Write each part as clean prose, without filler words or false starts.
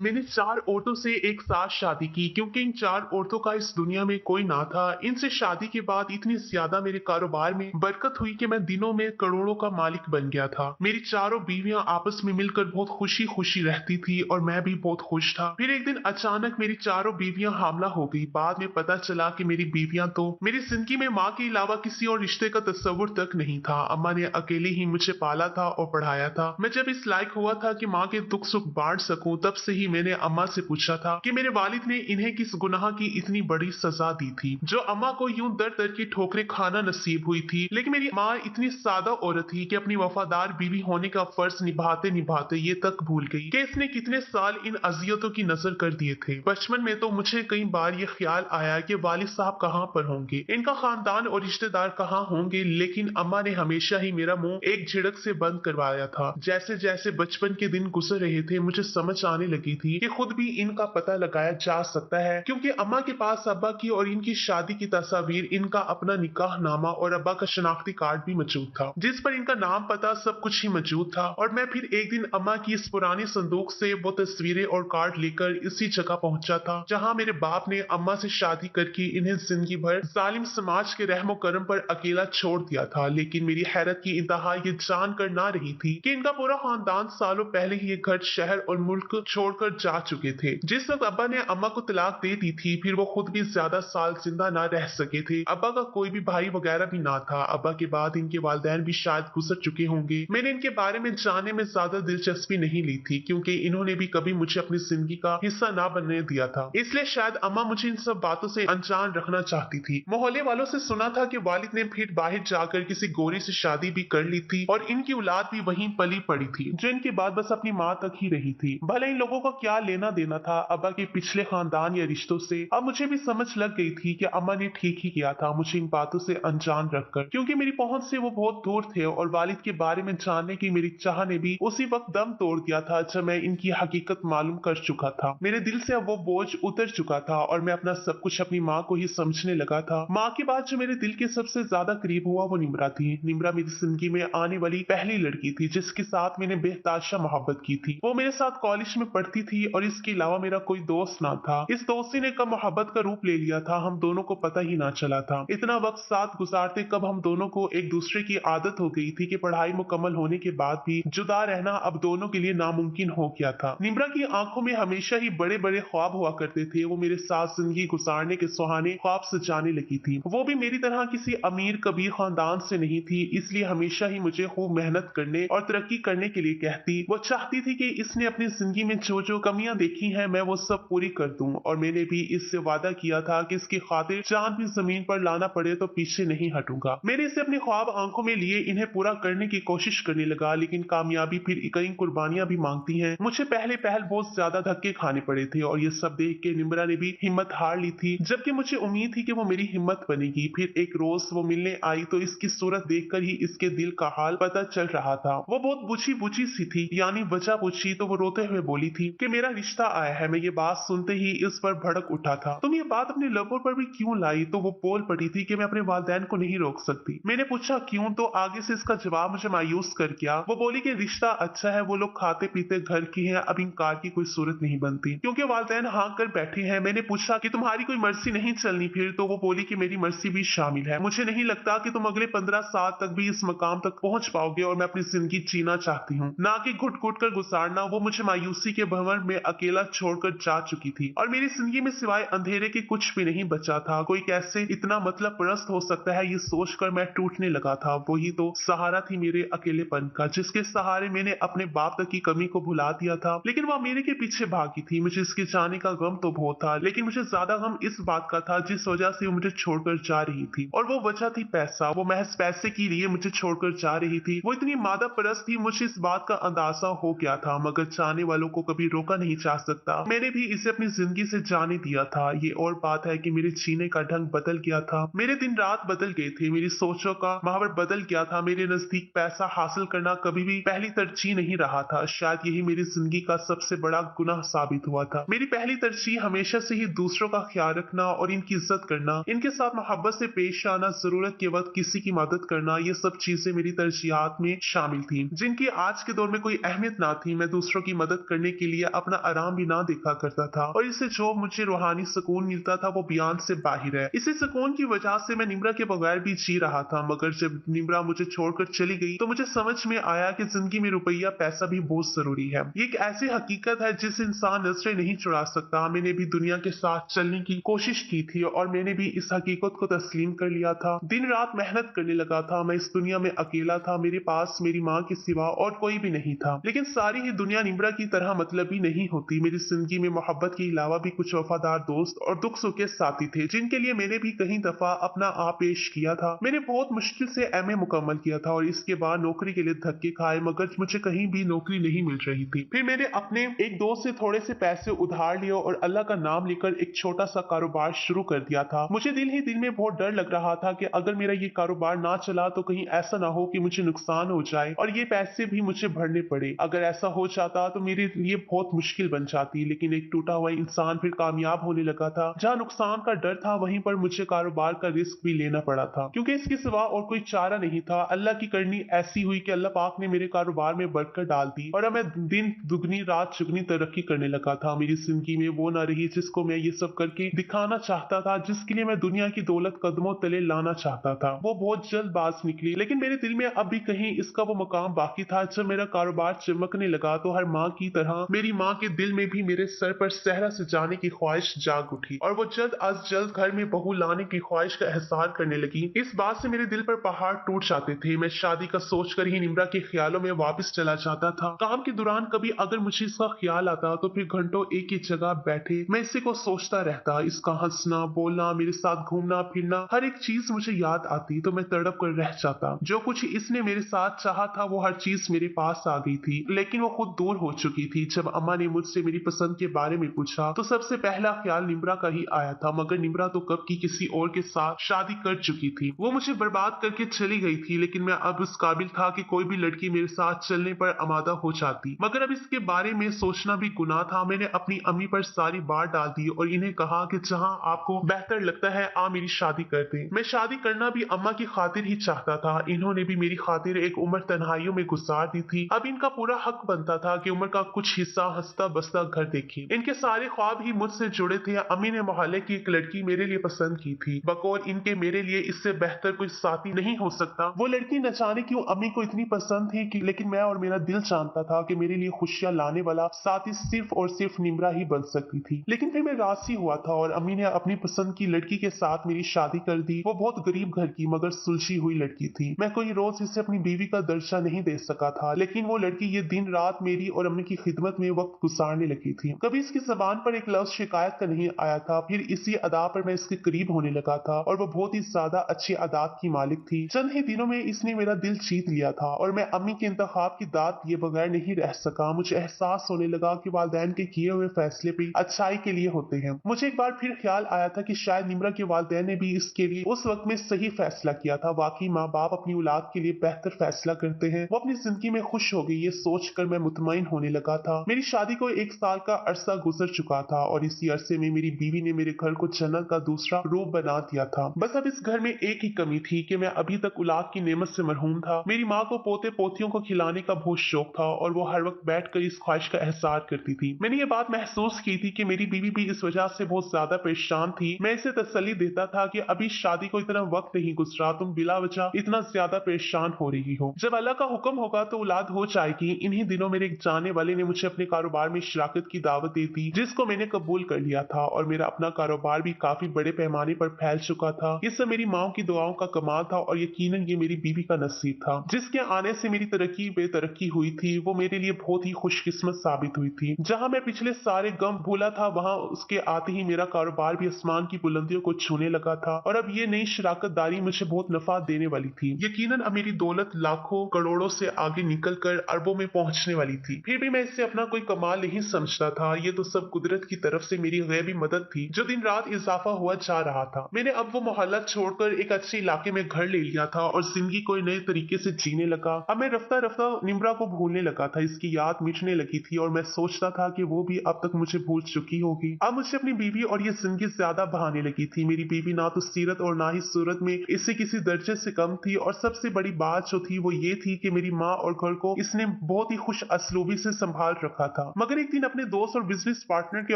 मैंने 4 औरतों से एक साथ शादी की क्योंकि इन 4 औरतों का इस दुनिया में कोई ना था। इनसे शादी के बाद इतनी ज्यादा मेरे कारोबार में बरकत हुई कि मैं दिनों में करोड़ों का मालिक बन गया था। मेरी चारों बीवियां आपस में मिलकर बहुत खुशी-खुशी रहती थी और मैं भी बहुत खुश था। फिर एक दिन अचानक मेरी चारों बीवियां हामला हो गई। बाद में पता चला कि मेरी बीवियां तो मेरी जिंदगी में माँ के अलावा किसी और रिश्ते का तस्वुर तक नहीं था। अम्मा ने अकेले ही मुझे पाला था और पढ़ाया था। मैं जब इस लायक हुआ था कि माँ के दुख सुख बांट सकूं, तब से ही मैंने अम्मा से पूछा था कि मेरे वालिद ने इन्हें किस गुनाह की इतनी बड़ी सजा दी थी जो अम्मा को यूं दर दर की ठोकरें खाना नसीब हुई थी। लेकिन मेरी माँ इतनी सादा औरत थी कि अपनी वफादार बीवी होने का फर्ज निभाते निभाते ये तक भूल गई कि इसने कितने साल इन अजियतों की नजर कर दिए थे। बचपन में तो मुझे कई बार ये ख्याल आया कि वालिद साहब कहाँ पर होंगे, इनका खानदान और रिश्तेदार कहाँ होंगे, लेकिन अम्मा ने हमेशा ही मेरा मुंह एक झिड़क से बंद करवाया था। जैसे जैसे बचपन के दिन गुजर रहे थे मुझे समझ आने लगी थी कि खुद भी इनका पता लगाया जा सकता है, क्योंकि अम्मा के पास अब्बा की और इनकी शादी की तस्वीर, इनका अपना निकाह नामा और अब्बा का शनाख्ती कार्ड भी मौजूद था जिस पर इनका नाम पता सब कुछ ही मौजूद था। और मैं फिर एक दिन अम्मा की इस पुरानी संदूक से वो तस्वीरें और कार्ड लेकर इसी जगह पहुंचा था जहां मेरे बाप ने अम्मा से शादी करके इन्हें जिंदगी भर जालिम समाज के रहमो करम पर अकेला छोड़ दिया था। लेकिन मेरी हैरत की इंतहा ये जानकर ना रही थी कि इनका पूरा खानदान सालों पहले ही ये घर, शहर और मुल्क छोड़कर जा चुके थे। जिस वक्त अब्बा ने अम्मा को तलाक दे दी थी, फिर वो खुद भी ज्यादा साल जिंदा ना रह सके थे। अब्बा का कोई भी भाई वगैरह भी ना था। अब्बा के बाद इनके वालिदैन भी शायद गुजर चुके होंगे। मैंने इनके बारे में जानने में ज्यादा दिलचस्पी नहीं ली थी क्योंकि इन्होंने भी कभी मुझे अपनी जिंदगी का हिस्सा ना बनने दिया था। इसलिए शायद अम्मा मुझे इन सब बातों से अनजान रखना चाहती थी। मोहल्ले वालों से सुना था कि वालिद ने फिर बाहर जाकर किसी गोरी से शादी भी कर ली थी और इनकी औलाद भी वहीं पली पड़ी थी जो इनके बाद बस अपनी माँ तक ही रही थी। भले इन लोगों का क्या लेना देना था अब्बा के पिछले खानदान या रिश्तों से, अब मुझे भी समझ लग गई थी कि अम्मा ने ठीक ही किया था मुझे इन बातों से अनजान रखकर, क्योंकि मेरी पहुंच से वो बहुत दूर थे और वालिद के बारे में जानने की मेरी चाह ने भी उसी वक्त दम तोड़ दिया था जब मैं इनकी हकीकत मालूम कर चुका था। मेरे दिल से अब वो बोझ उतर चुका था और मैं अपना सब कुछ अपनी माँ को ही समझने लगा था। माँ के बाद जो मेरे दिल के सबसे ज्यादा करीब हुआ वो निम्रा थी। निम्रा मेरी जिंदगी में आने वाली पहली लड़की थी जिसके साथ मैंने बेहताशा मोहब्बत की थी। वो मेरे साथ कॉलेज में पढ़ती थी और इसके अलावा मेरा कोई दोस्त ना था। इस दोस्ती ने कब मोहब्बत का रूप ले लिया था हम दोनों को पता ही ना चला था। इतना वक्त साथ गुजारते कब हम दोनों को एक दूसरे की आदत हो गई थी कि पढ़ाई मुकम्मल होने के बाद भी जुदा रहना अब दोनों के लिए नामुमकिन हो गया था। निम्रा की आंखों में हमेशा ही बड़े बड़े ख्वाब हुआ करते थे। वो मेरे साथ जिंदगी गुजारने के सुहाने ख्वाब सजाने लगी थी। वो भी मेरी तरह किसी अमीर कबीर खानदान से नहीं थी, इसलिए हमेशा ही मुझे खूब मेहनत करने और तरक्की करने के लिए कहती। वो चाहती थी कि इसने अपनी जिंदगी में जो जो कमियां देखी हैं मैं वो सब पूरी कर दूं और मैंने भी इससे वादा किया था कि इसकी खातिर चांद भी जमीन पर लाना पड़े तो पीछे नहीं हटूंगा। मैंने इसे अपने ख्वाब आंखों में लिए इन्हें पूरा करने की कोशिश करने लगा, लेकिन कामयाबी फिर कई कुर्बानियां भी मांगती हैं। मुझे पहले पहल बहुत ज्यादा धक्के खाने पड़े थे और ये सब देख के निम्रा ने भी हिम्मत हार ली थी, जबकि मुझे उम्मीद थी कि वो मेरी हिम्मत बनेगी। फिर एक रोज वो मिलने आई तो इसकी सूरत देखकर ही इसके दिल का हाल पता चल रहा था। वो बहुत बुझी बुझी सी थी, यानी वजह पूछी तो वो रोते हुए बोली थी कि मेरा रिश्ता आया है। मैं ये बात सुनते ही इस पर भड़क उठा था। तुम ये बात अपने लबों पर भी क्यों लाई? तो वो बोल पड़ी थी कि मैं अपने वालिदैन को नहीं रोक सकती। मैंने पूछा क्यों, तो आगे से इसका जवाब मुझे मायूस कर गया। वो बोली कि रिश्ता अच्छा है, वो लोग खाते पीते घर की हैं, अब इनकार की कोई सूरत नहीं बनती क्योंकि वालिदैन हाँ कर बैठे हैं। मैंने पूछा कि तुम्हारी कोई मर्जी नहीं चलनी फिर? तो वो बोली कि मेरी मर्जी भी शामिल है। मुझे नहीं लगता कि तुम अगले 15 साल तक भी इस मकाम तक पहुंच पाओगे और मैं अपनी जिंदगी जीना चाहती हूँ, ना कि घुट घुट कर गुजारना। वो मुझे मायूसी के भंवर में अकेला छोड़कर जा चुकी थी और मेरी जिंदगी में सिवाय अंधेरे के कुछ भी नहीं बचा था। कोई कैसे इतना मतलब परस्त हो सकता है, ये सोचकर मैं टूटने लगा था। वही तो सहारा थी मेरे अकेलेपन का, जिसके सहारे मैंने अपने बाप तक की कमी को भुला दिया था, लेकिन वह मेरे के पीछे भागी थी। मुझे इसके जाने का गम तो बहुत था, लेकिन मुझे ज्यादा गम इस बात का था जिस वजह से वो मुझे छोड़कर जा रही थी, और वो वजह थी पैसा। वो महज पैसे के लिए मुझे छोड़कर जा रही थी। वो इतनी मादा परस्त थी, मुझे इस बात का अंदाजा हो गया था, मगर चाहने वालों को कभी रोका नहीं जा सकता। मैंने भी इसे अपनी जिंदगी से जाने दिया था। ये और बात है कि मेरे जीने का ढंग बदल गया था, मेरे दिन रात बदल गए थे, मेरी सोचों का महावर बदल गया था। मेरे नजदीक पैसा हासिल करना कभी भी पहली तरजीह नहीं रहा था। शायद यही मेरी जिंदगी का सबसे बड़ा गुनाह साबित हुआ था। मेरी पहली तरजीह हमेशा से ही दूसरों का ख्याल रखना और इनकी इज्जत करना, इनके साथ मोहब्बत से पेश आना, जरूरत के वक्त किसी की मदद करना, ये सब चीजें मेरी तरजीहात में शामिल थी जिनकी आज के दौर में कोई अहमियत ना थी। मैं दूसरों की मदद करने के लिए अपना आराम भी ना देखा करता था, और इससे जो मुझे रूहानी सुकून मिलता था वो बयान से बाहर है। इसी सुकून की वजह से मैं निम्रा के बगैर भी जी रहा था, मगर जब निम्रा मुझे छोड़कर चली गई तो मुझे समझ में आया कि जिंदगी में रुपया पैसा भी बहुत जरूरी है। ये एक ऐसी हकीकत है जिसे इंसान नजरें नहीं चुरा सकता। मैंने भी दुनिया के साथ चलने की कोशिश की थी और मैंने भी इस हकीकत को तस्लीम कर लिया था। दिन रात मेहनत करने लगा था। मैं इस दुनिया में अकेला था, मेरे पास मेरी माँ के सिवा और कोई भी नहीं था। लेकिन सारी ही दुनिया निम्रा की तरह मतलबी नहीं होती। मेरी जिंदगी में मोहब्बत के अलावा भी कुछ वफादार दोस्त और दुख सुख के साथी थे, जिनके लिए मैंने भी कई दफा अपना आप पेश किया था। मैंने बहुत मुश्किल से एमए मुकम्मल किया था और इसके बाद नौकरी के लिए धक्के खाए, मगर मुझे कहीं भी नौकरी नहीं मिल रही थी। फिर मैंने अपने एक दोस्त से थोड़े से पैसे उधार लिए और अल्लाह का नाम लेकर एक छोटा सा कारोबार शुरू कर दिया था। मुझे दिल ही दिल में बहुत डर लग रहा था कि अगर मेरा ये कारोबार ना चला तो कहीं ऐसा ना हो कि मुझे नुकसान हो जाए और ये पैसे भी मुझे भरने पड़े। अगर ऐसा हो जाता तो मेरे लिए बहुत मुश्किल बन जाती। लेकिन एक टूटा हुआ इंसान फिर कामयाब होने लगा था। जहाँ नुकसान का डर था वहीं पर मुझे कारोबार का रिस्क भी लेना पड़ा था, क्योंकि इसके सिवा और कोई चारा नहीं था। अल्लाह की करनी ऐसी हुई कि अल्लाह पाक ने मेरे कारोबार में बरकत डाल दी और अब मैं दिन दुगनी रात चुगनी तरक्की करने लगा था। मेरी जिंदगी में वो ना रही जिसको मैं ये सब करके दिखाना चाहता था, जिसके लिए मैं दुनिया की दौलत कदमों तले लाना चाहता था। वो बहुत जल्दबाज निकली, लेकिन मेरे दिल में अब भी कहीं इसका वो मकाम बाकी था। जब मेरा कारोबार चमकने लगा तो हर माँ की तरह मेरी माँ के दिल में भी मेरे सर पर सहरा सजाने की ख्वाहिश जाग उठी और वो जल्द अज जल्द घर में बहू लाने की ख्वाहिश का एहसास करने लगी। इस बात से मेरे दिल पर पहाड़ टूट जाते थे। मैं शादी का सोचकर ही निम्रा के ख्यालों में वापस चला जाता था। काम के दौरान कभी अगर मुझे इसका ख्याल आता तो फिर घंटों एक ही जगह बैठे मैं इसी को सोचता रहता। इसका हंसना बोलना, मेरे साथ घूमना फिरना, हर एक चीज मुझे याद आती तो मैं तड़प कर रह जाता। जो कुछ इसने मेरे साथ चाहा था वो हर चीज मेरे पास आ गई थी, लेकिन वो खुद दूर हो चुकी थी। जब अम्मा ने मुझसे मेरी पसंद के बारे में पूछा तो सबसे पहला ख्याल निम्रा का ही आया था, मगर निम्रा तो कब की किसी और के साथ शादी कर चुकी थी। वो मुझे बर्बाद करके चली गई थी, लेकिन मैं अब उस काबिल था कि कोई भी लड़की मेरे साथ चलने पर आमादा हो जाती। मगर अब इसके बारे में सोचना भी गुनाह था। मैंने अपनी अम्मी पर सारी बात डाल दी और इन्हें कहा कि जहां आपको बेहतर लगता है आप मेरी शादी कर दें। मैं शादी करना भी अम्मा की खातिर ही चाहता था। इन्होंने भी मेरी खातिर एक उम्र तन्हाइयों में गुजार दी थी। अब इनका पूरा हक बनता था कि उम्र का कुछ हिस्सा हंसता बसता घर देखे। इनके सारे ख्वाब ही मुझसे जुड़े थे। अम्मी ने मोहल्ले की एक लड़की मेरे लिए पसंद की थी। बकौल इनके मेरे लिए इससे बेहतर कोई साथी नहीं हो सकता। वो लड़की न जाने क्यों अम्मी को इतनी पसंद थी कि लेकिन मैं और मेरा दिल जानता था कि मेरे लिए खुशियां लाने वाला साथी सिर्फ और सिर्फ निम्रा ही बन सकती थी। लेकिन फिर मैं राजी हुआ था और अम्मी ने अपनी पसंद की लड़की के साथ मेरी शादी कर दी। वो बहुत गरीब घर की मगर सुलझी हुई लड़की थी। मैं कोई रोज इसे अपनी बीवी का दर्जा नहीं दे सका था, लेकिन वो लड़की ये दिन रात मेरी और अम्मी की खिदमत में वक्त गुजारने लगी थी। कभी इसकी जबान पर एक लफ्ज शिकायत का नहीं आया था। फिर इसी अदा पर मैं इसके करीब होने लगा था और वो बहुत ही ज्यादा अच्छी आदत की मालिक थी। चंद ही दिनों में इसने मेरा दिल जीत लिया था और मैं अम्मी के इंतखाब की दाद दिए बगैर नहीं रह सका। मुझे एहसास होने लगा कि वालिदैन के किए हुए फैसले भी अच्छाई के लिए होते हैं। मुझे एक बार फिर ख्याल आया था कि शायद निम्रा के वालिदैन ने भी इसके लिए उस वक्त में सही फैसला किया था। वाकई माँ बाप अपनी औलाद के लिए बेहतर फैसला करते हैं। वो अपनी जिंदगी में खुश हो गई, ये सोचकर मैं मुतमईन होने लगा था। मेरी शादी को 1 साल का अरसा गुजर चुका था और इसी अरसे में मेरी बीवी ने मेरे घर को जन्नत का दूसरा रूप बना दिया था। बस अब इस घर में एक ही कमी थी कि मैं अभी तक औलाद की नेमत से मरहूम था। मेरी माँ को पोते पोतियों को खिलाने का बहुत शौक था और वो हर वक्त बैठकर इस ख्वाहिश का एहसास करती थी। मैंने ये बात महसूस की थी कि मेरी बीवी भी इस वजह से बहुत ज्यादा परेशान थी। मैं इसे तसल्ली देता था कि अभी शादी को इतना वक्त नहीं गुजरा, तुम बिला वजह इतना ज्यादा परेशान हो रही हो। जब अल्लाह का हुक्म होगा तो औलाद हो जाएगी। इन्हीं दिनों मेरे एक जाने वाले ने मुझे अपने कारोबार में शिराकत की दावत दी थी, जिसको मैंने कबूल कर लिया था और मेरा अपना कारोबार भी काफी बड़े पैमाने पर फैल चुका था। ये सब मेरी माँ की दुआओं का कमाल था और यकीनन ये मेरी बीवी का नसीब था। जिसके आने से मेरी तरक्की बेतरक्की हुई थी, वो मेरे लिए बहुत ही खुशकिस्मत साबित हुई थी। जहां मैं पिछले सारे गम भूला था, वहां उसके आते ही मेरा कारोबार भी आसमान की बुलंदियों को छूने लगा था और अब ये नई शराकतदारी मुझे बहुत नफा देने वाली थी। यकीनन अब मेरी दौलत लाखों करोड़ों से आगे निकल कर अरबों में पहुंचने वाली थी। फिर भी मैं इससे अपना कोई कमाल नहीं समझता था। ये तो सब कुदरत की तरफ से मेरी गैबी मदद थी जो दिन रात इजाफा हुआ जा रहा था। मैंने अब वो मोहल्ला छोड़कर एक अच्छे इलाके में घर ले लिया था और जिंदगी को नए तरीके से जीने लगा। अब मैं रफ्ता रफ्ता निम्रा को भूलने लगा था। इसकी याद मिटने लगी थी और मैं सोचता था कि वो भी अब तक मुझे भूल चुकी होगी। अब मुझे अपनी बीवी और ये जिंदगी ज्यादा बहाने लगी थी। मेरी बीवी ना तो सीरत और ना ही सूरत में इससे किसी दर्जे से कम थी और सबसे बड़ी बात जो थी वो ये थी कि मेरी माँ और घर को इसने बहुत ही खुश असलूबी से संभाल रखा था। मगर एक दिन अपने दोस्त और बिजनेस पार्टनर के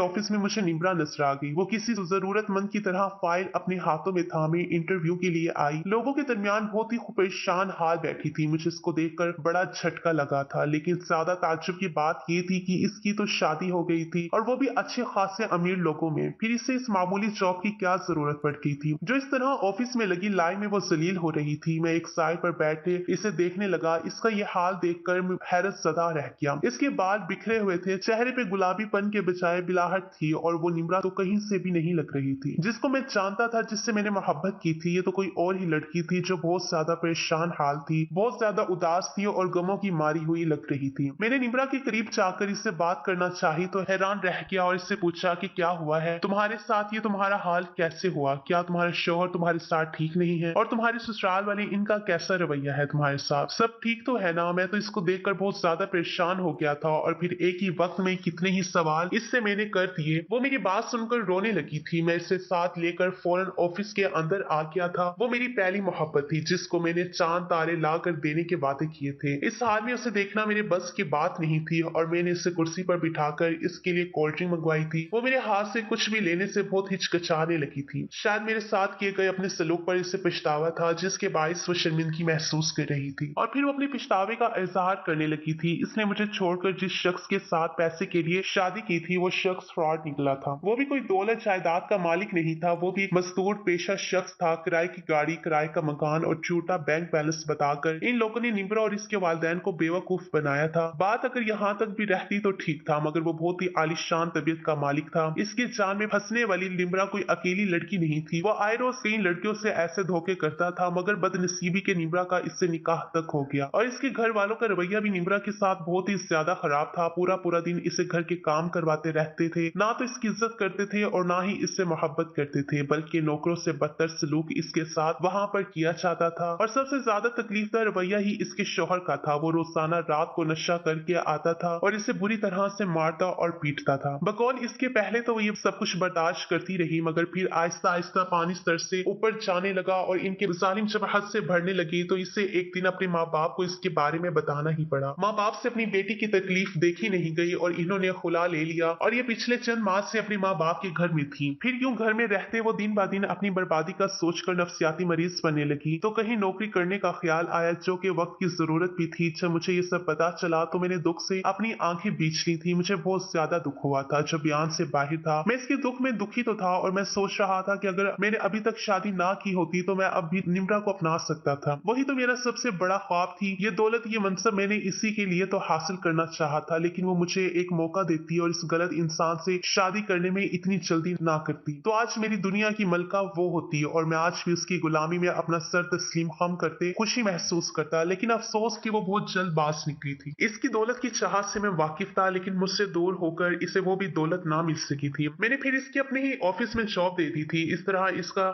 ऑफिस में मुझे निम्रा नजर आ गई। वो किसी जरूरतमंद की तरह फाइल अपने हाथों में थामे इंटरव्यू के लिए आई। लोगों के दरमियान बहुत ही परेशान हाल बैठी थी। मुझे इसको देखकर बड़ा झटका लगा था, लेकिन ज्यादा ताज्जुब की बात ये थी कि इसकी तो शादी हो गई थी, और वो भी अच्छे खासे अमीर लोगों में। फिर इससे इस मामूली जॉब की क्या जरूरत पड़ गई थी। जो इस तरह ऑफिस में लगी लाइन में वो जलील हो रही थी। मैं एक साइड पर बैठे इसे देखने लगा। इसका ये हाल देखकर मैं हैरत ज़दा रह गया। इसके बाल बिखरे हुए थे, चेहरे पे गुलाबीपन के बजाय बिलाहट थी, और वो निम्रा तो कहीं से भी नहीं लग रही थी जिसको मैं जानता था, जिससे मैंने मोहब्बत की थी। ये तो कोई और ही लड़की थी जो बहुत ज्यादा परेशान हाल थी, बहुत ज्यादा उदास थी और गमों की मारी हुई लग रही थी। मैंने निम्रा के करीब जाकर इससे बात करना चाही तो हैरान रह गया और इससे पूछा कि क्या हुआ है तुम्हारे साथ, ये तुम्हारा हाल कैसे हुआ, क्या तुम्हारे शौहर तुम्हारे साथ ठीक नहीं है, और तुम्हारे ससुराल वाले इनका कैसा रवैया है तुम्हारे साथ, सब ठीक तो है ना। मैं तो इसको देखकर बहुत ज्यादा परेशान हो गया था, और फिर एक ही वक्त में कितने ही सवाल इससे मैंने कर दिए। वो मेरी बात सुनकर रोने लगी थी। मैं इसे साथ लेकर फौरन ऑफिस के अंदर आ गया था। वो मेरी पहली मोहब्बत थी जिसको मैंने चांद तारे ला कर देने के वादे किए थे। इस हाल में उसे देखना मेरे बस की बात नहीं थी, और मैंने इसे कुर्सी पर बिठाकर इसके लिए कोल्ड ड्रिंक मंगवाई थी। वो मेरे हाथ से कुछ भी लेने से बहुत हिचकिचाने लगी थी। शायद मेरे साथ किए गए अपने सलूक पर इसे पछतावा था, जिसके बायस वो शर्मिंदगी महसूस कर रही थी, और फिर वो अपने पछतावे का इजहार करने लगी थी। इसने मुझे छोड़कर जिस शख्स के साथ पैसे के लिए शादी की थी वो शख्स फ्रॉड निकला था। वो भी कोई दौलत जायदाद का मालिक नहीं था, वो भी एक मजदूर पेशा शख्स था। किराए की गाड़ी, किराए का मकान और झूठा बैंक बैलेंस बताकर इन लोगों ने निम्रा और इसके वालिदैन को बेवकूफ बनाया था। बात अगर यहाँ तक भी रहती तो ठीक था, मगर वो बहुत ही आलिशान तबीयत का मालिक था। इसके जान में फंसने वाली निम्रा कोई अकेली लड़की नहीं थी। वो आए रोज कई लड़कियों से ऐसे धोखे करता था, मगर बदनसीबी के निम्रा का इससे निकाह तक हो गया, और इसके घर वालों का रवैया भी निम्रा के साथ बहुत ही ज्यादा खराब था। पूरा पूरा दिन इसे घर के काम करवाते रहते थे, ना तो इसकी इज्जत करते थे और ना ही इससे मोहब्बत करते थे, बल्कि नौकरों से बदतर सलूक इसके साथ वहां पर किया जाता था। और सबसे ज्यादा तकलीफदार रवैया ही इसके शौहर का था। वो रोजाना रात को नशा करके आता था और इसे बुरी तरह से मारता और पीटता था। बकौल इसके पहले तो वो ये सब कुछ बर्दाश्त करती रही, मगर फिर आहिस्ता आहिस्ता पानी स्तर से ऊपर जाने लगा और इनके जालिम जब हद से बढ़ने लगी, तो इसे एक दिन अपने माँ बाप को इसके बारे में बताना ही पड़ा। माँ बाप से अपनी बेटी की तकलीफ देखी नहीं गई और इन्होंने खुला ले लिया, और ये पिछले चंद माह से अपने माँ बाप के घर में थी। फिर यूं घर में रहते वो दिन ब दिन अपनी बर्बादी का सोचकर नफ्सियाती मरीज बनने लगी। तो कहीं नौकरी करने का ख्याल आया, जो कि वक्त की जरूरत भी थी। जब मुझे ये सब पता चला तो मैंने दुख से अपनी आंखें बीच ली थी। मुझे बहुत ज्यादा दुख हुआ था, जो बयान से बाहर था। मैं इसके दुख में दुखी तो था, और मैं सोच रहा था कि अगर मैंने अभी तक शादी ना की होती तो मैं अब भी निम्रा को अपना सकता था। वही तो मेरा सबसे बड़ा ख्वाब थी। ये दौलत, ये मनसब मैंने इसी के लिए तो हासिल करना चाहा था, लेकिन वो मुझे एक मौका देती और इस गलत इंसान से शादी करने में इतनी जल्दी ना करती, तो आज मेरी दुनिया की मलका वो होती, और मैं आज भी उसकी गुलामी में अपना सर तस्लीम खम करते खुशी महसूस करता। लेकिन अफसोस कि वो बहुत जल्द बाज निकली थी। इसकी दौलत की चाहत से मैं वाकिफ था, लेकिन मुझसे दूर होकर इसे वो भी दौलत ना मिल सकी थी। मैंने फिर इसके अपने ही ऑफिस में जॉब दे दी थी। इस तरह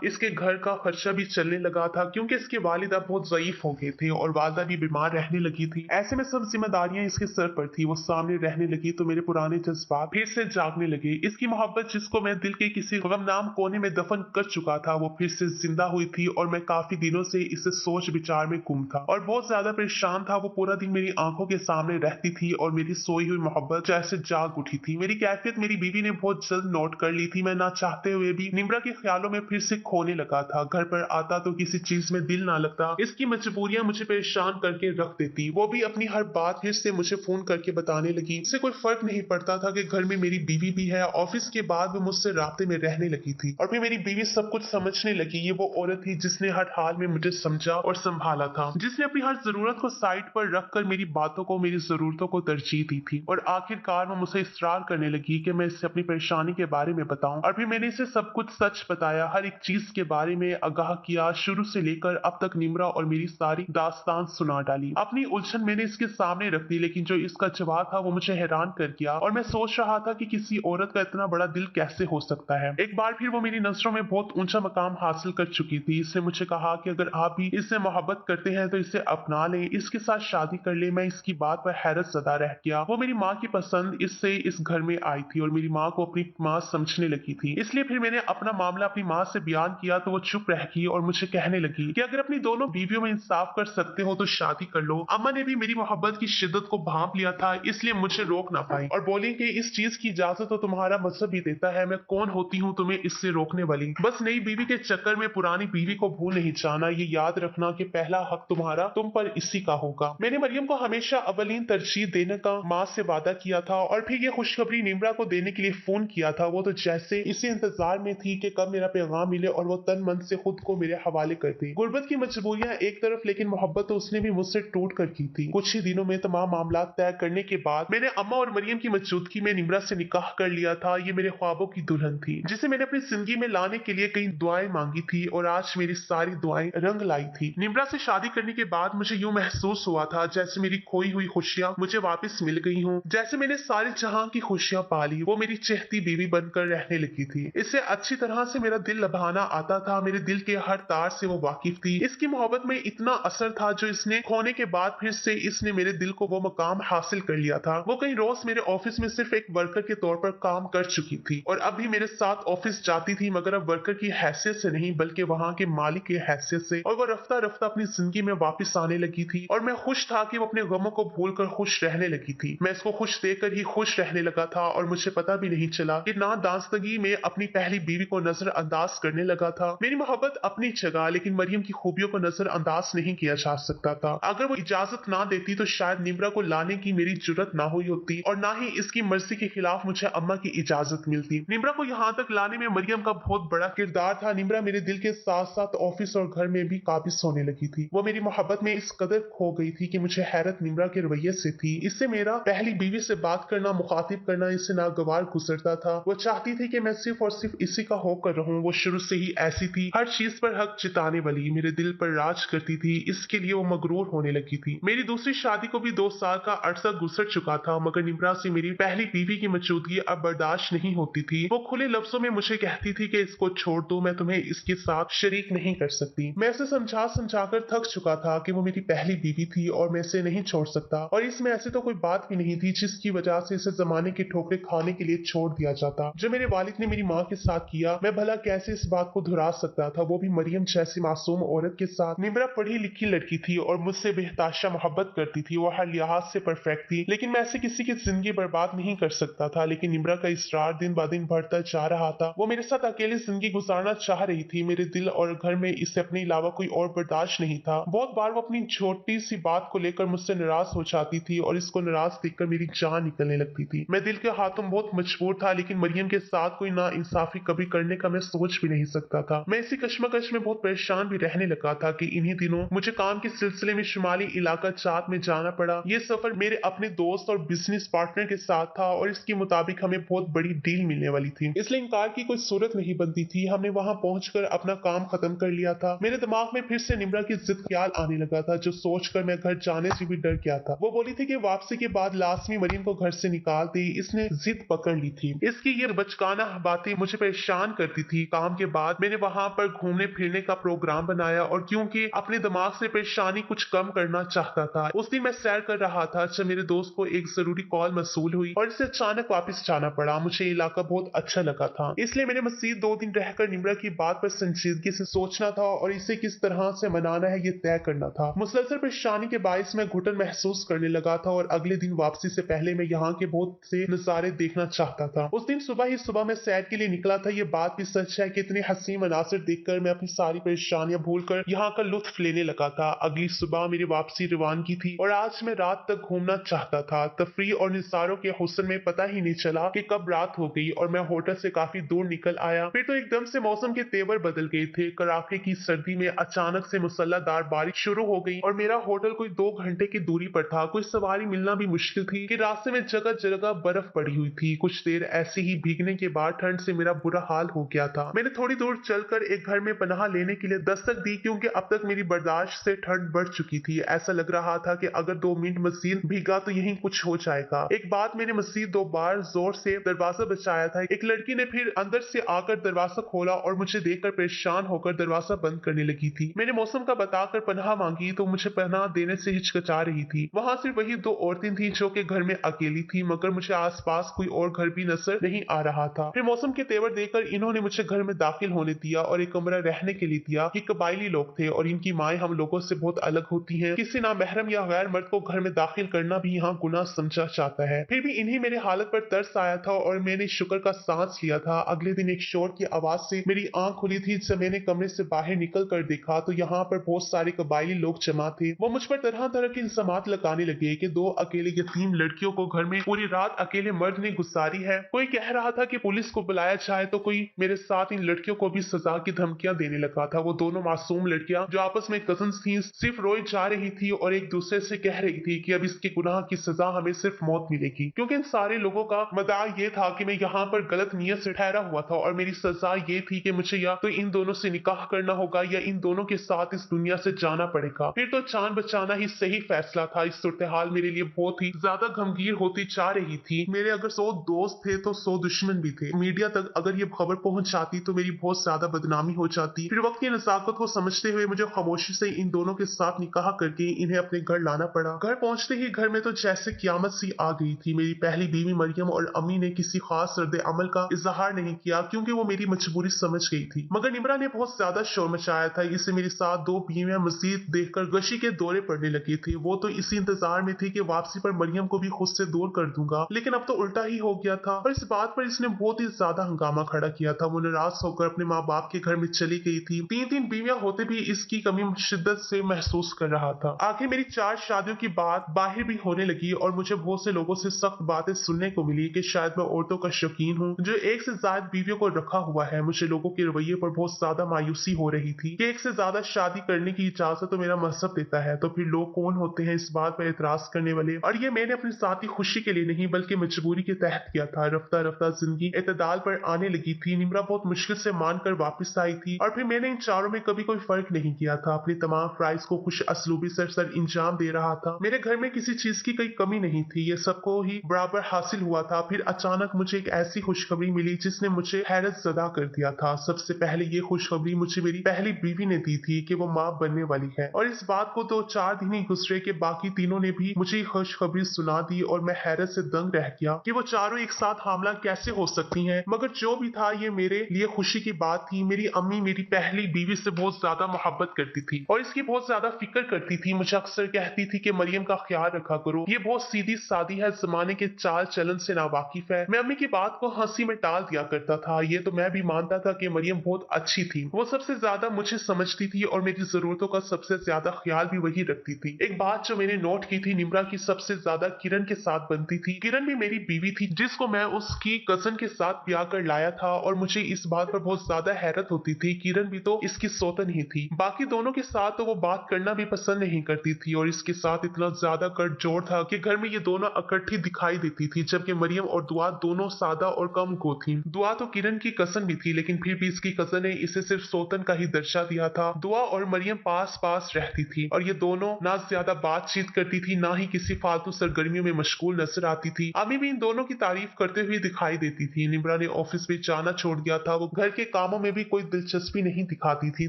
इसके घर का खर्चा भी चलने लगा था, क्योंकि इसके वालिदा बहुत ज़ईफ हो गए थे और वालदा भी बीमार रहने लगी थी। ऐसे में सब जिम्मेदारियां इसके सर पर थी। वो सामने रहने लगी तो मेरे पुराने जज्बात फिर से जागने लगे। इसकी मोहब्बत, जिसको मैं दिल के किसी गमनाम कोने में दफन कर चुका था, वो फिर से जिंदा हुई थी, और मैं काफी दिनों से इसे सोच विचार में गुम था और बहुत ज्यादा परेशान था। वो पूरा दिन मेरी आंखों के सामने रहती थी और मेरी सोई हुई मोहब्बत जैसे जाग उठी थी। मेरी कैफियत मेरी बीवी ने बहुत जल्द नोट कर ली थी। मैं ना चाहते हुए भी निम्रा के ख्यालों में फिर से खोने लगा था। घर पर आता तो किसी चीज में दिल ना लगता। इसकी मजबूरियां मुझे परेशान करके रख देती। वो भी अपनी हर बात फिर से मुझे फोन करके बताने लगी। इससे कोई फर्क नहीं पड़ता था कि घर में मेरी बीवी भी है। ऑफिस के बाद वो मुझसे राब्ते में रहने लगी थी, और फिर मेरी बीवी सब कुछ समझने लगी। ये वो औरत थी जिसने हर हाल में मुझे समझा और संभाला था, जिसने अपनी हर जरूरत को साइड पर रखकर मेरी बातों को, मेरी जरूरतों को तरजीह दी थी। और आखिरकार वो मुझसे इसरार करने लगी कि मैं इससे अपनी परेशानी के बारे में बताऊं, और फिर मैंने इसे सब कुछ सच बताया, हर एक चीज के बारे में आगाह किया, शुरू से लेकर अब तक निम्रा और मेरी सारी दास्तान सुना डाली। अपनी उलझन मैंने इसके सामने रख दी, लेकिन जो इसका जवाब था वो मुझे हैरान कर दिया, और मैं सोच रहा था कि किसी औरत का इतना बड़ा दिल कैसे हो सकता है। एक बार फिर वो मेरी नजरों में बहुत ऊंचा मकाम हासिल कर चुकी थी। इसने मुझे कहा कि अगर आप भी इससे मोहब्बत करते हैं तो इसे अपना लें, इसके साथ शादी कर ले। मैं इसकी बात पर हैरत ज़दा रह गया। वो मेरी माँ की पसंद इससे इस घर में आई थी और मेरी माँ को अपनी माँ समझने लगी थी। इसलिए फिर मैंने अपना मामला अपनी माँ से बयान किया तो वो चुप रह गई और मुझे कहने लगी कि अगर अपनी दोनों बीवियों में इंसाफ कर सकते हो तो शादी कर लो। अम्मा ने भी मेरी मोहब्बत की शिद्दत को भांप लिया था, इसलिए मुझ मुझे रोक ना पाई और बोली कि इस चीज की इजाजत तो तुम्हारा मजहब ही देता है, मैं कौन होती हूँ तुम्हें इससे रोकने वाली। बस नई बीवी के चक्कर में पुरानी बीवी को भूल नहीं जाना, ये याद रखना कि पहला हक तुम्हारा तुम पर इसी का होगा। मैंने मरियम को हमेशा अवलीन तरजीह देने का माँ से वादा किया था और फिर ये खुशखबरी निम्रा को देने के लिए फोन किया था। वो तो जैसे इसी इंतजार में थी कि कब मेरा पैगाम मिले और वो तन मन से खुद को मेरे हवाले कर दी। गुर्बत की मजबूरियां एक तरफ, लेकिन मोहब्बत तो उसने भी मुझसे टूट कर की थी। कुछ ही दिनों में तमाम मामला तय करने के बाद मैंने अम्मा और मरियम की मौजूदगी में निम्रा से निकाह कर लिया था। ये मेरे ख्वाबों की दुल्हन थी जिसे मैंने अपनी जिंदगी में लाने के लिए कई दुआएं मांगी थी और आज मेरी सारी दुआएं रंग लाई थी। निम्रा से शादी करने के बाद मुझे यूं महसूस हुआ था जैसे मेरी खोई हुई खुशियां मुझे वापस मिल गई हूँ, जैसे मैंने सारे जहां की खुशियां पाली। वो मेरी चहती बीवी बनकर रहने लगी थी। इससे अच्छी तरह से मेरा दिल लभाना आता था, मेरे दिल के हर तार से वो वाकिफ थी। इसकी मोहब्बत में इतना असर था जो इसने खोने के बाद फिर से इसने मेरे दिल को वो मकाम हासिल कर लिया था। वो कई रोज मेरे ऑफिस में सिर्फ एक वर्कर के तौर पर काम कर चुकी थी और अब भी मेरे साथ ऑफिस जाती थी, मगर अब वर्कर की हैसियत से नहीं बल्कि वहां के मालिक की हैसियत से। और वो रफ्ता रफ्ता अपनी जिंदगी में वापस आने लगी थी और मैं खुश था कि वो अपने गमों को भूलकर खुश रहने लगी थी। मैं इसको खुश देकर ही खुश रहने लगा था और मुझे पता भी नहीं चला कि ना दांस्तगी में अपनी पहली बीवी को नजरअंदाज करने लगा था। मेरी मोहब्बत अपनी जगह, लेकिन मरियम की खूबियों को नजरअंदाज नहीं किया जा सकता था। अगर वो इजाजत ना देती तो शायद निम्रा को लाने की मेरी जुर्रत ना हुई होती और ना ही इसकी मर्जी के खिलाफ मुझे अम्मा की इजाजत मिलती। निम्रा को यहाँ तक लाने में मरियम का बहुत बड़ा किरदार था। निम्रा मेरे दिल के साथ साथ ऑफिस और घर में भी काबिज होने लगी थी। वो मेरी मोहब्बत में इस कदर खो गई थी कि मुझे हैरत निम्रा के रवैये से थी। इससे मेरा पहली बीवी से बात करना, मुखातिब करना इससे नागवार गुजरता था। वो चाहती थी कि मैं सिर्फ और सिर्फ इसी का होकर रहूं। वो शुरू से ही ऐसी थी, हर चीज पर हक चिताने वाली, मेरे दिल पर राज करती थी। इसके लिए वो मगरूर होने लगी थी। मेरी दूसरी शादी को भी 2 साल का अरसा गुजर चुका था, मगर निम्रा से मेरी पहली बीवी की मौजूदगी अब बर्दाश्त नहीं होती थी। वो खुले लफ्जों में मुझे कहती थी कि इसको छोड़ दो, मैं तुम्हें इसके साथ शरीक नहीं कर सकती। मैं उसे समझा समझा कर थक चुका था कि वो मेरी पहली बीवी थी और मैं इसे नहीं छोड़ सकता। और इसमें ऐसे तो कोई बात भी नहीं थी जिसकी वजह से इसे जमाने की ठोकरें खाने के लिए छोड़ दिया जाता। जो मेरे वालिद ने मेरी माँ के साथ किया, मैं भला कैसे इस बात को धुरा सकता था, वो भी मरियम जैसी मासूम औरत के साथ। निम्रा पढ़ी लिखी लड़की थी और मुझसे बेहताशा मोहब्बत करती थी। वो हर लिहाज से परफेक्ट थी, लेकिन मैं ऐसे किसी की जिंदगी बर्बाद नहीं कर सकता था। लेकिन निम्रा का इसरार दिन ब दिन बढ़ता जा रहा था। वो मेरे साथ अकेली जिंदगी गुजारना चाह रही थी। मेरे दिल और घर में इसे अपने अलावा कोई और बर्दाश्त नहीं था। बहुत बार वो अपनी छोटी सी बात को लेकर मुझसे नाराज हो जाती थी और इसको नाराज देखकर मेरी जान निकलने लगती थी। मैं दिल के हाथों बहुत मजबूर था, लेकिन मरियम के साथ कोई ना इंसाफी कभी करने का मैं सोच भी नहीं सकता था। मैं इसी कश्मकश में बहुत परेशान भी रहने लगा था कि इन्हीं दिनों मुझे काम के सिलसिले में शुमाली इलाका चाट में जाना पड़ा। ये सफर मेरे अपने दोस्त और बिजनेस पार्टनर के साथ था और इसके मुताबिक हमें बहुत बड़ी डील मिलने वाली थी, इसलिए इनकार की कोई सूरत नहीं बनती थी। हमने वहां पहुंचकर अपना काम खत्म कर लिया था। मेरे दिमाग में फिर से निम्रा की जिद ख्याल आने लगा था, जो सोचकर मैं घर जाने से भी डर गया था। वो बोली थी कि वापसी के बाद लाजमी मरियम को घर से निकाल दी। इसने जिद पकड़ ली थी। इसकी ये बचकाना बातें मुझे परेशान करती थी। काम के बाद मैंने वहां पर घूमने फिरने का प्रोग्राम बनाया और क्योंकि अपने दिमाग से परेशानी कुछ कम करना चाहता था, उस दिन मैं सैर कर रहा था जब मेरे दोस्त को एक जरूरी कॉल मसूल हुई और इसे अचानक वापस जाना पड़ा। मुझे इलाका बहुत अच्छा लगा था, इसलिए मैंने मजीद 2 दिन रहकर निम्रा की बात पर संजीदगी से सोचना था और इसे किस तरह से मनाना है ये तय करना था। मुसलसल परेशानी के बायस मैं घुटन महसूस करने लगा था और अगले दिन वापसी से पहले मैं यहाँ के बहुत से नजारे देखना चाहता था। उस दिन सुबह ही सुबह मैं सैर के लिए निकला था। ये बात भी सच है कि इतने हसीन मनासिर देखकर मैं अपनी सारी परेशानियां भूलकर यहाँ का लुत्फ लेने लगा था। अगली सुबह मेरी वापसी रवानगी थी और आज मैं रात तक घूमना चाहता था। तफरी और निसारों के हुस्न में पता ही नहीं चला कि कब रात हो गई और मैं होटल से काफी दूर निकल आया। फिर तो एकदम से मौसम के तेवर बदल गए थे। कड़ाके की सर्दी में अचानक से मुसल्लाधार बारिश शुरू हो गई और मेरा होटल कोई 2 घंटे की दूरी पर था। कोई सवारी मिलना भी मुश्किल थी कि रास्ते में जगह जगह बर्फ पड़ी हुई थी। कुछ देर ऐसे ही भीगने के बाद ठंड से मेरा बुरा हाल हो गया था। मैंने थोड़ी दूर चलकर एक घर में पनाह लेने के लिए दस्तक दी, क्योंकि अब तक मेरी बर्दाश्त से ठंड बढ़ चुकी थी। ऐसा लग रहा था कि अगर 2 मिनट मजीद भीगा तो यहीं कुछ हो जाएगा। एक बात मैंने मजीद 2 बार जोर से दरवाजा बचाया था। एक लड़की ने फिर अंदर से आकर दरवाजा खोला और मुझे देखकर परेशान होकर दरवाजा बंद करने लगी थी। मैंने मौसम का बताकर पनाह मांगी तो मुझे पनाह देने से हिचकिचा रही थी। वहां सिर्फ वही 2 औरतें थी जो कि घर में अकेली थी, मगर मुझे आसपास कोई और घर भी नजर नहीं आ रहा था। फिर मौसम के तेवर देखकर इन्होंने मुझे घर में दाखिल होने दिया और एक कमरा रहने के लिए दिया। ये कबायली लोग थे और इनकी माएं हम लोगों से बहुत अलग होती हैं। किसी ना महरम या गैर मर्द को घर में दाखिल करना भी यहाँ गुनाह समझा समझा चाहता है। फिर भी इन्हें मेरे हालत पर तरस आया था और मैंने शुक्र का सांस लिया था। अगले दिन एक शोर की आवाज से मेरी आंख खुली थी। जब मैंने कमरे से बाहर निकल कर देखा तो यहाँ पर बहुत सारे कबायली लोग जमा थे। वो मुझ पर तरह तरह के इल्जामात लगाने लगे कि 2 अकेले यतीम लड़कियों को घर में पूरी रात अकेले मर्द ने गुजारी है। कोई कह रहा था कि पुलिस को बुलाया जाए तो कोई मेरे साथ इन लड़कियों को भी सजा की धमकियां देने लगा था। वो दोनों मासूम लड़कियां जो आपस में कजन्स थी सिर्फ रोए जा रही थी और एक दूसरे से कह रही थी कि अब इसके गुनाह की सजा हमें सिर्फ मौत मिलेगी, क्योंकि इन सारे लोगों का मदार ये था कि मैं यहाँ पर गलत नीयत से ठहरा हुआ था और मेरी सजा ये थी कि मुझे या तो इन दोनों से निकाह करना होगा या इन दोनों के साथ इस दुनिया से जाना पड़ेगा। फिर तो जान बचाना ही सही फैसला था। इस सूरत हाल मेरे लिए बहुत ही ज्यादा गमगीन होती जा रही थी। मेरे अगर 100 दोस्त थे तो 100 दुश्मन भी थे। मीडिया तक अगर ये खबर पहुंच जाती तो मेरी बहुत ज्यादा बदनामी हो जाती। फिर वक्त की नजाकत को समझते हुए मुझे खामोशी से इन दोनों के साथ निकाह करके इन्हें अपने घर लाना पड़ा। घर पहुंचते ही घर में तो जैसे क्यामत सी आ गई थी। मेरी पहली बीवी मरियम और अम्मी ने किसी खास रद्द अमल का इजहार नहीं किया क्योंकि वो मेरी मजबूरी समझ गई थी, मगर निम्रा ने बहुत ज्यादा शोर मचाया था। इसे मेरे साथ 2 बीवियां मजीद देखकर गशी के दौरे पड़ने लगे थे। वो तो इसी इंतजार में थी कि वापसी पर मरियम को भी खुद से दूर कर दूंगा, लेकिन अब तो उल्टा ही हो गया था और इस बात पर इसने बहुत ही ज्यादा हंगामा खड़ा किया था। वो नाराज होकर अपने माँ बाप के घर में चली गई थी। 3 बीवियां होते भी इसकी कमी शिद्दत से महसूस कर रहा था। आखिर मेरी 4 शादियों की बात बाहर भी होने लगी और मुझे बहुत से लोगों से सख्त बातें सुनने को मिली कि शायद मैं औरतों का शौकीन हूँ जो एक से ज्यादा बीवियों को रखा हुआ है। मुझे लोगों के रवैये पर बहुत ज्यादा मायूसी हो रही थी कि एक से ज्यादा शादी करने की इजाजत तो मेरा मजहब देता है, तो फिर लोग कौन होते हैं इस बात पर एतराज करने वाले। और ये मैंने अपनी साथी खुशी के लिए नहीं बल्कि मजबूरी के तहत किया था। रफ्ता रफ्ता जिंदगी एतदाल पर आने लगी थी। निम्रा बहुत मुश्किल से मानकर वापस आई थी और फिर मैंने इन चारों में कभी कोई फर्क नहीं किया था। अपनी तमाम फ्राइज को खुश असलूबी से सर इंजाम दे रहा था। मेरे घर में किसी चीज की कोई कमी नहीं थी, ये सबको ही बराबर हासिल हुआ था। फिर अचानक मुझे एक ऐसी खुशखबरी मिली जिसने मुझे हैरत ज़दा कर दिया था। सबसे पहले ये खुशखबरी मुझे मेरी पहली बीवी ने दी थी कि वो माँ बनने वाली है, और इस बात को 2-4 दिन ही गुजरे कि बाकी तीनों ने भी मुझे खुशखबरी सुना दी और मैं हैरत से दंग रह गया कि वो चारों एक साथ हामला कैसे हो सकती हैं। मगर जो भी था ये मेरे लिए खुशी की बात थी। मेरी अम्मी मेरी पहली बीवी से बहुत ज्यादा मोहब्बत करती थी और इसकी बहुत ज्यादा फिक्र करती थी। मुझे अक्सर कहती थी कि मरियम का ख्याल रखा करो, ये बहुत सीधी सादी है, जमाने के चाल चलन से नावाकिफ है। मैं अम्मी की बात को हंसी में टाल दिया करता था। ये तो मैं भी मानता था कि मरियम बहुत अच्छी थी, वो सबसे ज्यादा मुझे समझती थी और मेरी जरूरतों का सबसे ज्यादा ख्याल भी वही रखती थी। एक बात जो मैंने नोट की थी, निम्रा की सबसे ज्यादा किरण के साथ बनती थी। किरण भी मेरी बीवी थी जिसको मैं उसकी कजन के साथ ब्याह कर लाया था और मुझे इस बात पर बहुत ज्यादा हैरत होती थी। किरण भी तो इसकी सौतन ही थी। बाकी दोनों के साथ तो वो बात करना भी पसंद नहीं करती थी और इसके साथ इतना ज्यादा गठजोड़ था कि घर में ये दोनों इकट्ठी दिखाई देती थी। जबकि मरियम और दुआ दोनों सादा और कम गो थी। दुआ तो किरण की कजन भी थी, लेकिन फिर भी इसकी कजन ने इसे सिर्फ सौतन का ही दर्जा दिया था। दुआ और मरियम पास पास रहती थी और ये दोनों ना ज्यादा बातचीत करती थी, ना ही किसी फालतू सरगर्मियों में मशगूल नजर आती थी। अम्मी भी इन दोनों की तारीफ करते हुए दिखाई देती थी। निम्रा ने ऑफिस में जाना छोड़ दिया था। वो घर के कामों में भी कोई दिलचस्पी नहीं दिखाती थी।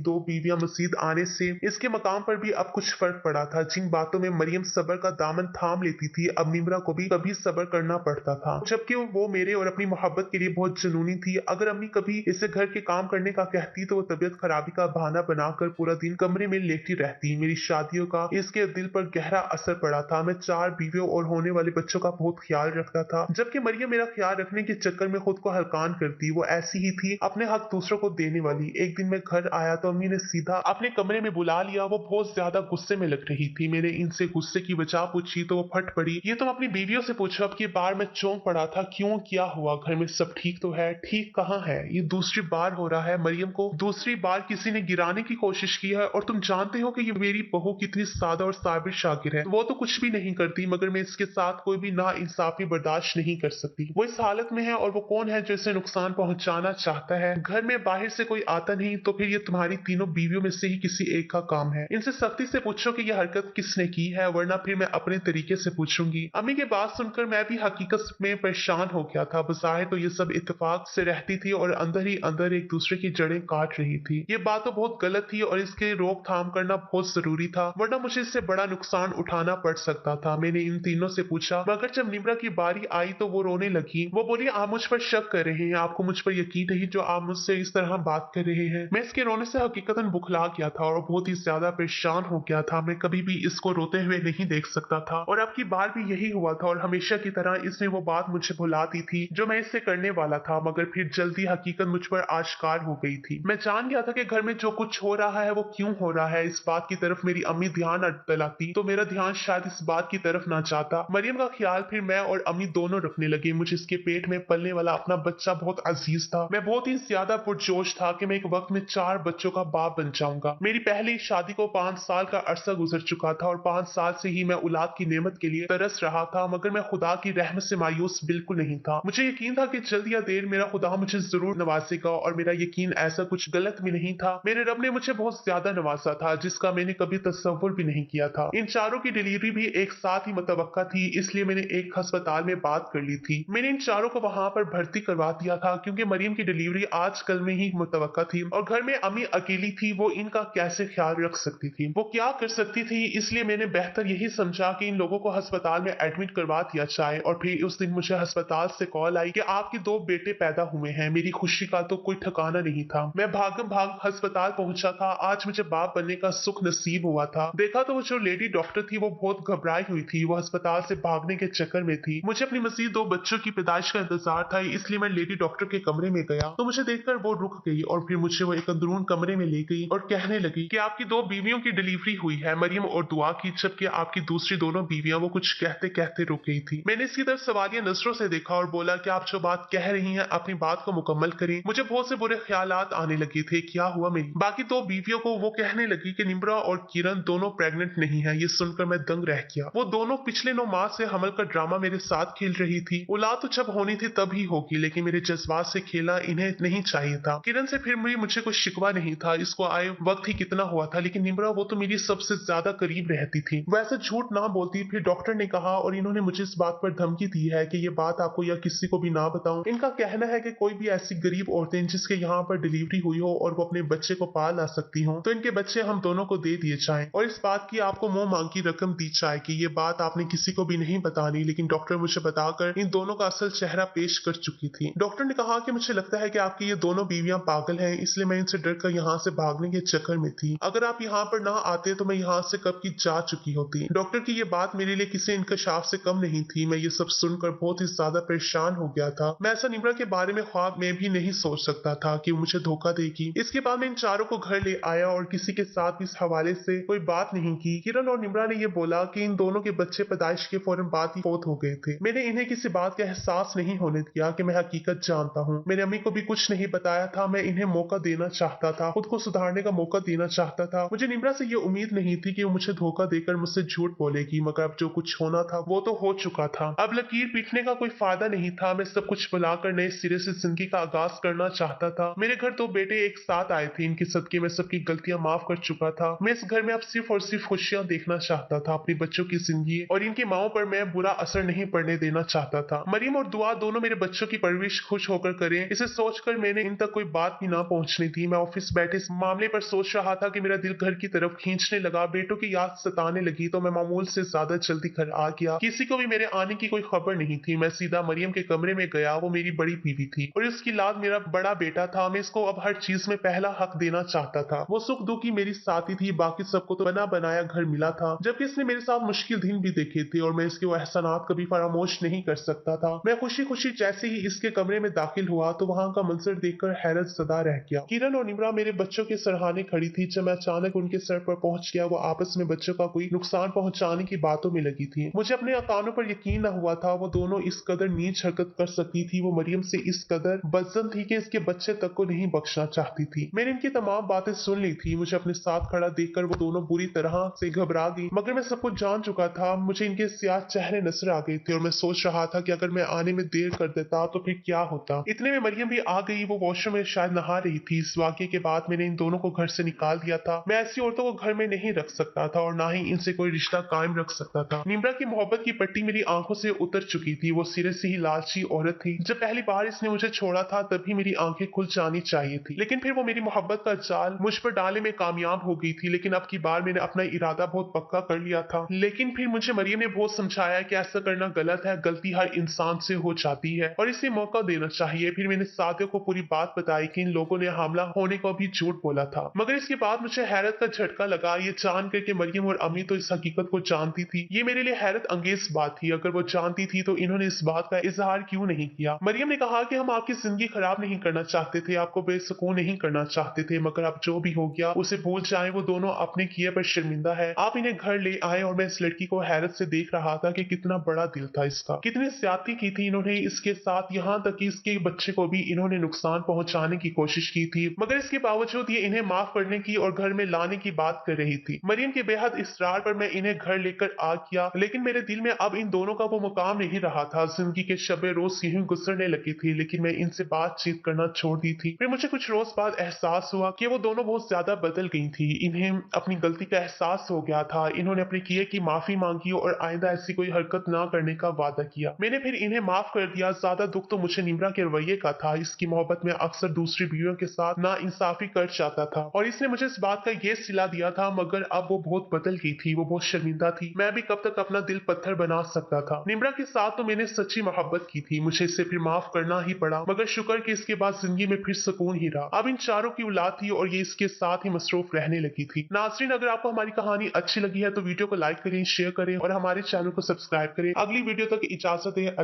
2 बीवियां मजीद आने से इसके मकाम पर भी अब कुछ फर्क पड़ा था। जिन बातों में मरियम सब्र का दामन थाम लेती थी, अब निम्रा को भी कभी सब्र करना पड़ता था, जबकि वो मेरे और अपनी मोहब्बत के लिए बहुत जुनूनी थी। अगर अम्मी कभी इसे घर के काम करने का कहती तो वो तबीयत खराबी का बहाना बनाकर पूरा दिन कमरे में लेटी रहती। मेरी शादियों का इसके दिल पर गहरा असर पड़ा था। मैं 4 बीवियों और होने वाले बच्चों का बहुत ख्याल रखता था, जबकि मरियम मेरा ख्याल रखने के चक्कर में खुद को हलकान करती। वो ऐसी ही थी, अपने हक दूसरों को देने वाली। एक दिन मैं घर आया तो अम्मी ने सीधा अपने कमरे में बुला लिया। वो बहुत ज्यादा गुस्से में लग रही थी। मैंने इनसे गुस्से की वजह पूछी तो वो फट पड़ी, ये तुम अपनी बीवियों से पूछो। अब की बार मैं चौंक पड़ा था। क्यों, क्या हुआ? घर में सब ठीक तो है? ठीक कहाँ है? ये दूसरी बार हो रहा है। मरियम को दूसरी बार किसी ने गिराने की कोशिश की है और तुम जानते हो कि ये मेरी बहू कितनी सादा और साबिर शाकिर है। वो तो कुछ भी नहीं करती, मगर मैं इसके साथ कोई भी ना इंसाफी बर्दाश्त नहीं कर सकती। वो इस हालत में है और वो कौन है जो इसे नुकसान पहुंचाना चाहता है? घर में बाहर से कोई आता नहीं तो फिर ये तुम्हारी तीनों बीवियों में से ही किसी एक का काम है। इनसे सख्ती से पूछो कि यह हरकत किसने की है, वरना फिर मैं अपने तरीके से पूछूंगी। अम्मी की बात सुनकर मैं भी हकीकत में परेशान हो गया था। बज़ाहिर तो ये सब इत्तेफाक से रहती थी और अंदर ही अंदर एक दूसरे की जड़ें काट रही थी। ये बात तो बहुत गलत थी और इसके रोकथाम करना बहुत जरूरी था, वरना मुझे इससे बड़ा नुकसान उठाना पड़ सकता था। मैंने इन तीनों से पूछा, मगर जब निम्रा की बारी आई तो वो रोने लगी। वो बोली, आप मुझ पर शक कर रहे हैं, आपको मुझ पर यकीन नहीं जो आप मुझसे इस तरह बात कर रहे हैं। मैं इसके रोने से हकीकतन बुखला गया था और बहुत ही ज्यादा परेशान हो गया था। मैं कभी भी इसको रोते हुए नहीं देख सकता था और अब की बार भी यही हुआ था और हमेशा की तरह इसने वो बात मुझे भुला दी थी जो मैं इससे करने वाला था, मगर फिर जल्दी हकीकत मुझ पर आश्कार हो गई थी। मैं जान गया था कि घर में जो कुछ हो रहा है वो क्यों हो रहा है। इस बात की तरफ मेरी अम्मी ध्यान दिलाती तो मेरा ध्यान शायद इस बात की तरफ ना जाता। मरियम का ख्याल फिर मैं और अम्मी दोनों रखने लगे। मुझे इसके पेट में पलने वाला अपना बच्चा बहुत अजीज था। मैं बहुत ही ज्यादा पुरजोश था कि मैं एक वक्त में 4 बच्चों का बाप बन जाऊंगा। मेरी पहली शादी को 5 साल का अरसा गुजर चुका था और 5 साल से ही मैं औलाद की नेमत के लिए तरस रहा था, मगर मैं खुदा की रहमत से मायूस बिल्कुल नहीं था। मुझे यकीन था कि जल्द या देर मेरा खुदा मुझे जरूर नवाजेगा और मेरा यकीन ऐसा कुछ गलत भी नहीं था। मेरे रब ने मुझे बहुत ज्यादा नवाजा था जिसका मैंने कभी तस्वुर भी नहीं किया था। इन चारों की डिलीवरी भी एक साथ ही मुतवक्का थी, इसलिए मैंने एक अस्पताल में बात कर ली थी। मैंने इन चारों को वहां पर भर्ती करवा दिया था क्योंकि मरियम की डिलीवरी आजकल में ही मुतवक्का थी और घर में अम्मी अकेली थी। वो इनका कैसे ख्याल रख सकती थी, वो क्या कर सकती थी। इसलिए मैंने बेहतर यही समझा कि इन लोगों को अस्पताल में एडमिट करवा दिया जाए। और फिर उस दिन मुझे अस्पताल से कॉल आई कि आपके 2 बेटे पैदा हुए हैं। मेरी खुशी का तो कोई ठिकाना नहीं था। मैं भागम भाग अस्पताल पहुंचा था। आज मुझे बाप बनने का सुख नसीब हुआ था। देखा तो वो जो लेडी डॉक्टर थी वो बहुत घबराई हुई थी। वो अस्पताल से भागने के चक्कर में थी। मुझे अपनी मजीद 2 बच्चों की पैदाइश का इंतजार था, इसलिए मैं लेडी डॉक्टर के कमरे में गया तो मुझे देखकर वो रुक गई और फिर मुझे वो एक अंदरून कमरे में ले गई और कहने लगी कि आपकी 2 बीवियों की डिलीवरी हुई है। मरियम और दुआ की, जबकि आपकी दूसरी दोनों बीवियां वो कुछ कहते कहते रुक गई थी। मैंने इसकी तरफ सवालिया नजरों से देखा और बोला कि आप जो बात कह रही हैं अपनी बात को मुकम्मल करें। मुझे बहुत से बुरे ख्यालात आने लगे थे। क्या हुआ मेरी बाकी 2 बीवियों को? वो कहने लगी कि निम्रा और किरण दोनों प्रेग्नेंट नहीं है। ये सुनकर मैं दंग रह गया। वो दोनों पिछले 9 माह से हमल का ड्रामा मेरे साथ खेल रही थी। औलाद तो जब होनी थी तब ही होगी, लेकिन मेरे जज्बात से खेला इन्हें नहीं चाहिए था। किरण से फिर मुझे कोई शिकवा नहीं था, इसको आए वक्त ही कितना हुआ था, लेकिन निम्रा वो तो मेरी सबसे ज्यादा करीब रहती थी। वैसे झूठ ना बोलती। फिर डॉक्टर ने कहा और इन्होंने मुझे इस बात पर धमकी दी है कि ये बात आपको या किसी को भी ना बताऊं। इनका कहना है कि कोई भी ऐसी गरीब औरतें जिसके यहाँ पर डिलीवरी हुई हो और वो अपने बच्चे को पाल ला सकती हो तो इनके बच्चे हम दोनों को दे दिए जाएं और इस बात की आपको मुंह मांग की रकम दी जाएगी। ये बात आपने किसी को भी नहीं बतानी। लेकिन डॉक्टर मुझे बताकर इन दोनों का असल चेहरा पेश कर चुकी थी। डॉक्टर ने कहा कि मुझे लगता है कि आपकी ये दोनों बीवियां पागल हैं, इसलिए मैं इनसे डर कर यहाँ से भागने के चक्कर में थी। अगर आप यहाँ पर ना आते तो मैं यहाँ से कब की जा चुकी होती। डॉक्टर की ये बात मेरे लिए किसी इंकशाफ से कम नहीं थी। मैं ये सब सुनकर बहुत ही ज्यादा परेशान हो गया था। मैं ऐसा निम्रा के बारे में ख्वाब में भी नहीं सोच सकता था कि मुझे धोखा देगी। इसके बाद मैं इन चारों को घर ले आया और किसी के साथ इस हवाले से कोई बात नहीं की। किरण और निम्रा ने यह बोला कि इन दोनों के बच्चे पैदाइश के फौरन बाद ही फौत हो गए थे। मैंने इन्हें किसी बात का एहसास नहीं होने दिया कि मैं हकीकत जानता हूँ। मैंने अम्मी को भी कुछ नहीं बताया था। मैं इन्हें मौका देना चाहता था, खुद को सुधारने का मौका देना चाहता था। मुझे निम्रा से ये उम्मीद नहीं थी कि वो मुझे धोखा देकर मुझसे झूठ बोलेगी, मगर अब जो कुछ होना था वो तो हो चुका था। अब लकीर पीटने का कोई फायदा नहीं था। मैं सब कुछ भुलाकर नए सिरे से जिंदगी का आगाज करना चाहता था। मेरे घर 2 बेटे एक साथ आए थे। इनके सदके में सबकी गलतियां माफ कर चुका था। मैं इस घर में अब सिर्फ और सिर्फ खुशियां देखना चाहता था। अपने बच्चों की जिंदगी और इनकी माओं पर मैं बुरा असर नहीं पड़ने देना चाहता था। मरियम और दुआ दोनों मेरे बच्चों की परवरिश खुश होकर करें, इसे सोचकर मैंने इन तक कोई बात भी ना पहुंचनी थी। मैं ऑफिस बैठे इस मामले पर सोच रहा था कि मेरा दिल घर की तरफ खींचने लगा। बेटों की याद सताने लगी तो मैं मामूल से ज्यादा जल्दी घर आ गया। किसी को भी मेरे आने की कोई खबर नहीं थी। मैं सीधा मरियम के कमरे में गया। वो मेरी बड़ी बीवी थी और इसकी लाद मेरा बड़ा बेटा था। मैं इसको अब हर चीज में पहला हक देना चाहता था। वो सुख दुख की मेरी साथी थी। बाकी सबको तो बना बनाया घर मिला था, जबकि इसने मेरे साथ मुश्किल दिन भी देखे थे और मैं इसके वो एहसानात कभी फरामोश नहीं कर सकता था। मैं खुशी खुशी जैसे ही इसके कमरे में दाखिल हुआ तो वहां का मंजर देखकर हैरत ज़दा रह गया। किरण और निम्रा मेरे बच्चों के सरहाने खड़ी थी। जब मैं अचानक उनके सर पर पहुंच गया वो आपस में बच्चों का कोई नुकसान पहुंचाने की बातों में लगी थी। मुझे अपने कानों पर यकीन न हुआ था। वो दोनों इस कदर नीच हरकत कर सकती थी। वो मरियम से इस कदर बदजन थी कि इसके बच्चे तक को नहीं बख्शना चाहती थी। मैंने इनकी तमाम बातें सुन ली थी। मुझे अपने साथ खड़ा देखकर वो दोनों बुरी तरह से घबरा गई, मगर मैं सब कुछ जान चुका था। मुझे इनके स्याह चेहरे नजर आ गए थे और मैं सोच रहा था कि अगर मैं आने में देर कर देता तो फिर क्या होता। इतने में मरियम भी आ गई। वो वॉशरूम में शायद नहा रही थी। इस वाकये के बाद मैंने इन दोनों को घर से निकाल दिया था। मैं ऐसी औरतों को घर में नहीं रख सकता था और ना ही इनसे कोई रिश्ता कायम रख सकता था। निम्रा की मोहब्बत की पट्टी मेरी आंखों से उतर चुकी थी। वो सिरे से ही लालची औरत थी। जब पहली बार इसने मुझे छोड़ा था तभी मेरी आंखें खुल जानी चाहिए थी, लेकिन फिर वो मेरी मोहब्बत का जाल मुझ पर डाले में कामयाब हो गई थी। लेकिन अब की बार मैंने अपना इरादा बहुत पक्का कर लिया था। लेकिन फिर मुझे मरियम ने बहुत समझाया कि ऐसा करना गलत है, गलती हर इंसान से हो जाती है और इसे मौका देना चाहिए। फिर मैंने सादिया को पूरी बात बताई कि इन लोगों ने हमला होने को भी झूठ बोला था, मगर इसके बाद मुझे हैरत का झटका लगा ये जानकर कि मरियम और अम्मी तो इस हकीकत को जानती थी। ये मेरे लिए हैरत अंगेज बात थी। अगर वो जानती थी तो इन्होंने इस बात का इजहार क्यों नहीं किया? मरियम ने कहा कि हम आपकी जिंदगी खराब नहीं करना चाहते थे, आपको बेसुकून नहीं करना चाहते थे, मगर अब जो भी हो गया उसे भूल जाएं। वो दोनों अपने किए पर शर्मिंदा है। आप इन्हें घर ले आए और मैं इस लड़की को हैरत से देख रहा था कि कितना बड़ा दिल था इसका, कितनी ज्यादती की थी इन्होंने इसके साथ, यहाँ तक कि इसके बच्चे को भी इन्होंने नुकसान पहुंचाने की कोशिश की थी। मगर इसके बावजूद ये इन्हें माफ करने की और घर में लाने की बात कर रही थी। मरियम के बेहद इसरार पर मैं इन्हें घर लेकर आ गया, लेकिन मेरे दिल में अब इन दोनों का वो मुकाम नहीं रहा था। जिंदगी के शबे रोज यूं गुजरने लगी थी, लेकिन मैं इनसे बातचीत करना छोड़ दी थी। फिर मुझे कुछ रोज बाद एहसास हुआ कि वो दोनों बहुत ज्यादा बदल गई थी। इन्हें अपनी गलती का एहसास हो गया था। इन्होंने अपने किए की माफी मांगी और आइंदा ऐसी कोई हरकत ना करने का वादा किया। मैंने फिर इन्हें माफ कर दिया। ज्यादा दुख तो मुझे निम्रा के रवैये का था। इसकी मोहब्बत में अक्सर दूसरी बीवियों के साथ ना इंसाफी कर जाता था और इसने मुझे इस बात का ये सिला दिया था। मगर अब वो बहुत बदल गई थी, वो बहुत शर्मिंदा थी। मैं भी कब तक अपना दिल पत्थर बना सकता था? निम्रा के साथ तो मैंने सच्ची मोहब्बत की थी, मुझे इसे फिर माफ करना ही पड़ा। मगर शुक्र कि इसके बाद जिंदगी में फिर सुकून ही रहा। अब इन चारों की औलाद थी और ये इसके साथ ही मसरूफ रहने लगी थी। नाज़रीन, अगर आपको हमारी कहानी अच्छी लगी है तो वीडियो को लाइक करें, शेयर करें और हमारे चैनल को सब्सक्राइब करें। अगली वीडियो तक इजाजत है।